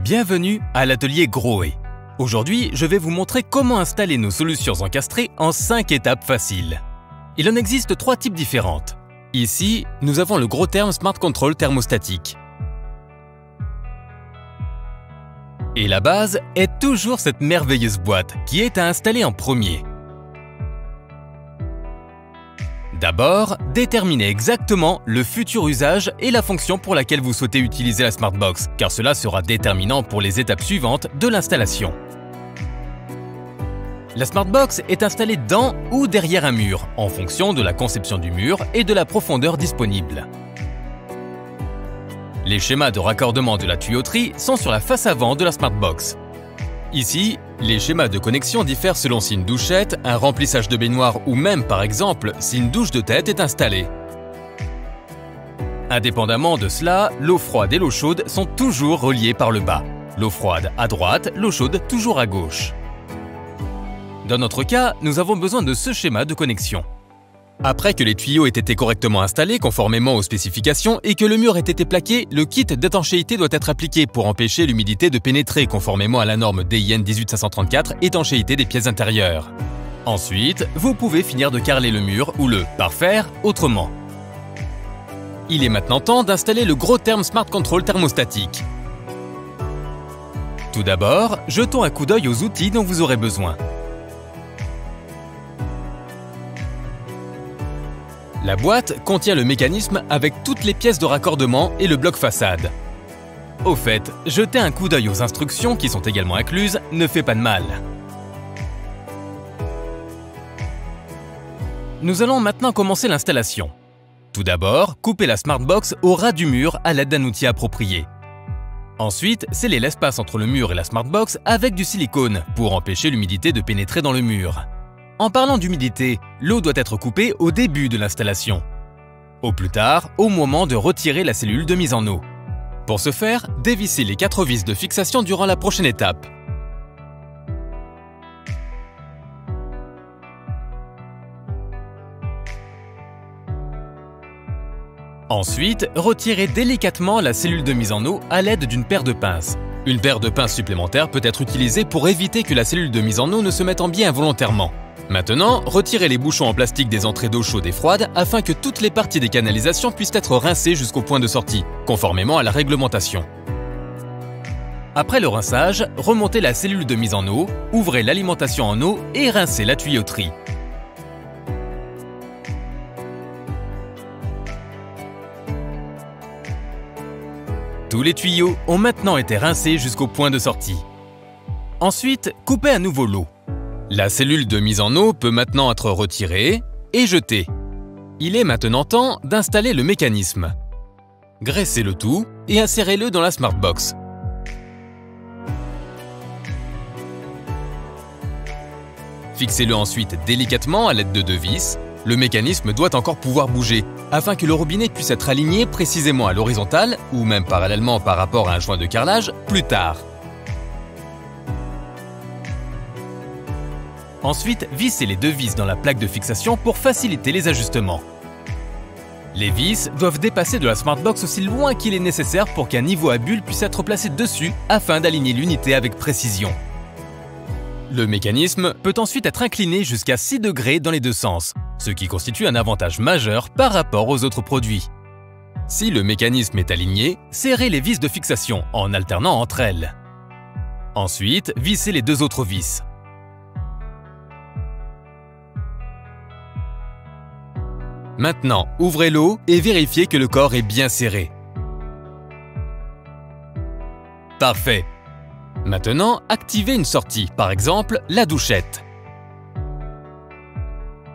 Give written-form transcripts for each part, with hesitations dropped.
Bienvenue à l'atelier Grohe. Aujourd'hui, je vais vous montrer comment installer nos solutions encastrées en 5 étapes faciles. Il en existe 3 types différentes. Ici, nous avons le gros terme Smart Control thermostatique. Et la base est toujours cette merveilleuse boîte qui est à installer en premier. D'abord, déterminez exactement le futur usage et la fonction pour laquelle vous souhaitez utiliser la Smartbox, car cela sera déterminant pour les étapes suivantes de l'installation. La Smartbox est installée dans ou derrière un mur, en fonction de la conception du mur et de la profondeur disponible. Les schémas de raccordement de la tuyauterie sont sur la face avant de la Smartbox. Ici, les schémas de connexion diffèrent selon si une douchette, un remplissage de baignoire ou même, par exemple, si une douche de tête est installée. Indépendamment de cela, l'eau froide et l'eau chaude sont toujours reliées par le bas. L'eau froide à droite, l'eau chaude toujours à gauche. Dans notre cas, nous avons besoin de ce schéma de connexion. Après que les tuyaux aient été correctement installés conformément aux spécifications et que le mur ait été plaqué, le kit d'étanchéité doit être appliqué pour empêcher l'humidité de pénétrer conformément à la norme DIN 18534 étanchéité des pièces intérieures. Ensuite, vous pouvez finir de carreler le mur ou le parfaire autrement. Il est maintenant temps d'installer le gros terme Smart Control thermostatique. Tout d'abord, jetons un coup d'œil aux outils dont vous aurez besoin. La boîte contient le mécanisme avec toutes les pièces de raccordement et le bloc façade. Au fait, jeter un coup d'œil aux instructions qui sont également incluses ne fait pas de mal. Nous allons maintenant commencer l'installation. Tout d'abord, coupez la Smartbox au ras du mur à l'aide d'un outil approprié. Ensuite, scellez l'espace entre le mur et la Smartbox avec du silicone pour empêcher l'humidité de pénétrer dans le mur. En parlant d'humidité, l'eau doit être coupée au début de l'installation. Au plus tard, au moment de retirer la cellule de mise en eau. Pour ce faire, dévissez les 4 vis de fixation durant la prochaine étape. Ensuite, retirez délicatement la cellule de mise en eau à l'aide d'une paire de pinces. Une paire de pinces supplémentaire peut être utilisée pour éviter que la cellule de mise en eau ne se mette en biais involontairement. Maintenant, retirez les bouchons en plastique des entrées d'eau chaude et froide afin que toutes les parties des canalisations puissent être rincées jusqu'au point de sortie, conformément à la réglementation. Après le rinçage, remontez la cellule de mise en eau, ouvrez l'alimentation en eau et rincez la tuyauterie. Tous les tuyaux ont maintenant été rincés jusqu'au point de sortie. Ensuite, coupez à nouveau l'eau. La cellule de mise en eau peut maintenant être retirée et jetée. Il est maintenant temps d'installer le mécanisme. Graissez le tout et insérez-le dans la Smartbox. Fixez-le ensuite délicatement à l'aide de 2 vis. Le mécanisme doit encore pouvoir bouger afin que le robinet puisse être aligné précisément à l'horizontale ou même parallèlement par rapport à un joint de carrelage plus tard. Ensuite, vissez les 2 vis dans la plaque de fixation pour faciliter les ajustements. Les vis doivent dépasser de la Smartbox aussi loin qu'il est nécessaire pour qu'un niveau à bulle puisse être placé dessus afin d'aligner l'unité avec précision. Le mécanisme peut ensuite être incliné jusqu'à 6 degrés dans les 2 sens, ce qui constitue un avantage majeur par rapport aux autres produits. Si le mécanisme est aligné, serrez les vis de fixation en alternant entre elles. Ensuite, vissez les 2 autres vis. Maintenant, ouvrez-l'eau et vérifiez que le corps est bien serré. Parfait. Maintenant, activez une sortie, par exemple la douchette.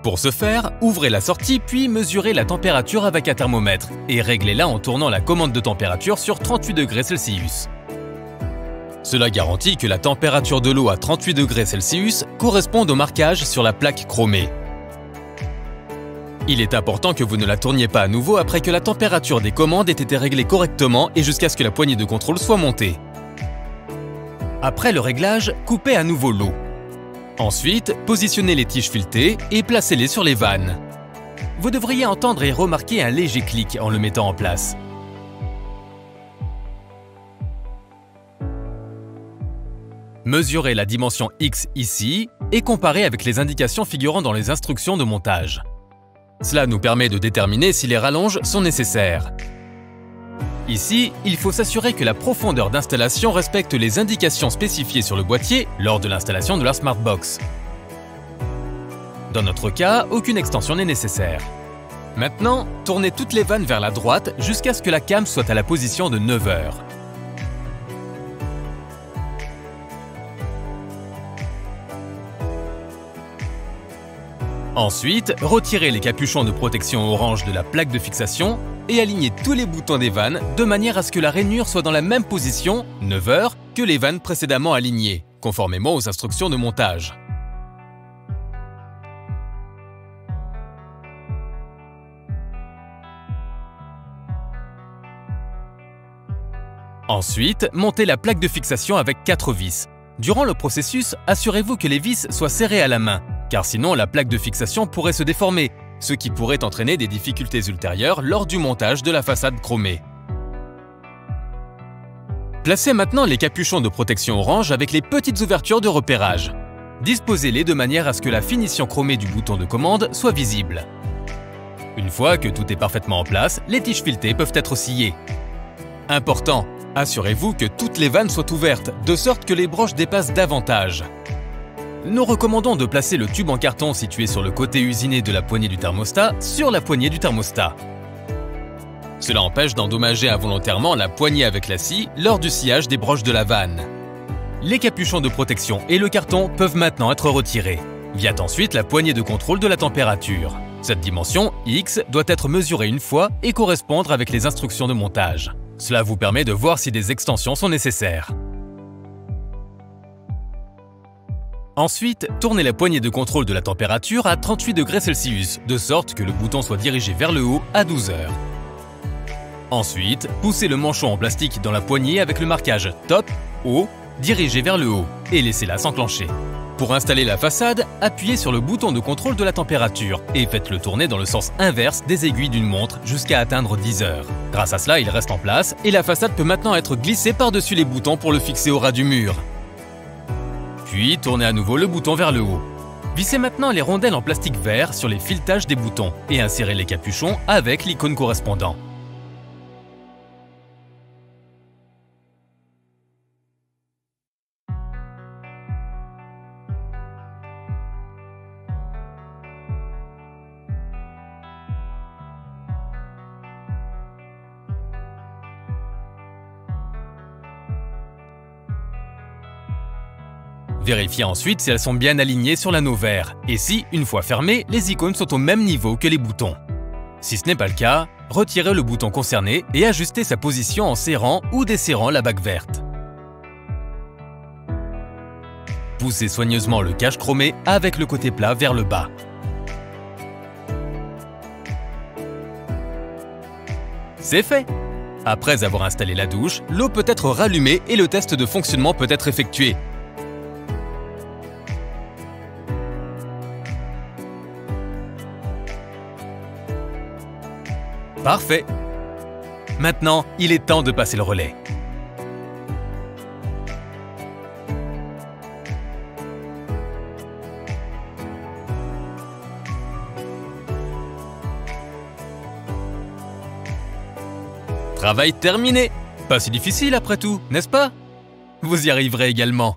Pour ce faire, ouvrez la sortie puis mesurez la température avec un thermomètre et réglez-la en tournant la commande de température sur 38 degrés Celsius. Cela garantit que la température de l'eau à 38 degrés Celsius corresponde au marquage sur la plaque chromée. Il est important que vous ne la tourniez pas à nouveau après que la température des commandes ait été réglée correctement et jusqu'à ce que la poignée de contrôle soit montée. Après le réglage, coupez à nouveau l'eau. Ensuite, positionnez les tiges filetées et placez-les sur les vannes. Vous devriez entendre et remarquer un léger clic en le mettant en place. Mesurez la dimension X ici et comparez avec les indications figurant dans les instructions de montage. Cela nous permet de déterminer si les rallonges sont nécessaires. Ici, il faut s'assurer que la profondeur d'installation respecte les indications spécifiées sur le boîtier lors de l'installation de la Smartbox. Dans notre cas, aucune extension n'est nécessaire. Maintenant, tournez toutes les vannes vers la droite jusqu'à ce que la cam soit à la position de 9 heures. Ensuite, retirez les capuchons de protection orange de la plaque de fixation et alignez tous les boutons des vannes de manière à ce que la rainure soit dans la même position, 9 heures, que les vannes précédemment alignées, conformément aux instructions de montage. Ensuite, montez la plaque de fixation avec 4 vis. Durant le processus, assurez-vous que les vis soient serrées à la main, car sinon la plaque de fixation pourrait se déformer, ce qui pourrait entraîner des difficultés ultérieures lors du montage de la façade chromée. Placez maintenant les capuchons de protection orange avec les petites ouvertures de repérage. Disposez-les de manière à ce que la finition chromée du bouton de commande soit visible. Une fois que tout est parfaitement en place, les tiges filetées peuvent être sciées. Important, assurez-vous que toutes les vannes soient ouvertes, de sorte que les broches dépassent davantage. Nous recommandons de placer le tube en carton situé sur le côté usiné de la poignée du thermostat sur la poignée du thermostat. Cela empêche d'endommager involontairement la poignée avec la scie lors du sciage des broches de la vanne. Les capuchons de protection et le carton peuvent maintenant être retirés. Vient ensuite la poignée de contrôle de la température. Cette dimension, X, doit être mesurée une fois et correspondre avec les instructions de montage. Cela vous permet de voir si des extensions sont nécessaires. Ensuite, tournez la poignée de contrôle de la température à 38 degrés Celsius, de sorte que le bouton soit dirigé vers le haut à 12 heures. Ensuite, poussez le manchon en plastique dans la poignée avec le marquage Top, Haut, dirigé vers le haut, et laissez-la s'enclencher. Pour installer la façade, appuyez sur le bouton de contrôle de la température et faites-le tourner dans le sens inverse des aiguilles d'une montre jusqu'à atteindre 10 heures. Grâce à cela, il reste en place et la façade peut maintenant être glissée par-dessus les boutons pour le fixer au ras du mur. Puis, tournez à nouveau le bouton vers le haut. Vissez maintenant les rondelles en plastique vert sur les filetages des boutons et insérez les capuchons avec l'icône correspondant. Vérifiez ensuite si elles sont bien alignées sur l'anneau vert et si, une fois fermées, les icônes sont au même niveau que les boutons. Si ce n'est pas le cas, retirez le bouton concerné et ajustez sa position en serrant ou desserrant la bague verte. Poussez soigneusement le cache chromé avec le côté plat vers le bas. C'est fait! Après avoir installé la douche, l'eau peut être rallumée et le test de fonctionnement peut être effectué. Parfait! Maintenant, il est temps de passer le relais. Travail terminé! Pas si difficile après tout, n'est-ce pas? Vous y arriverez également.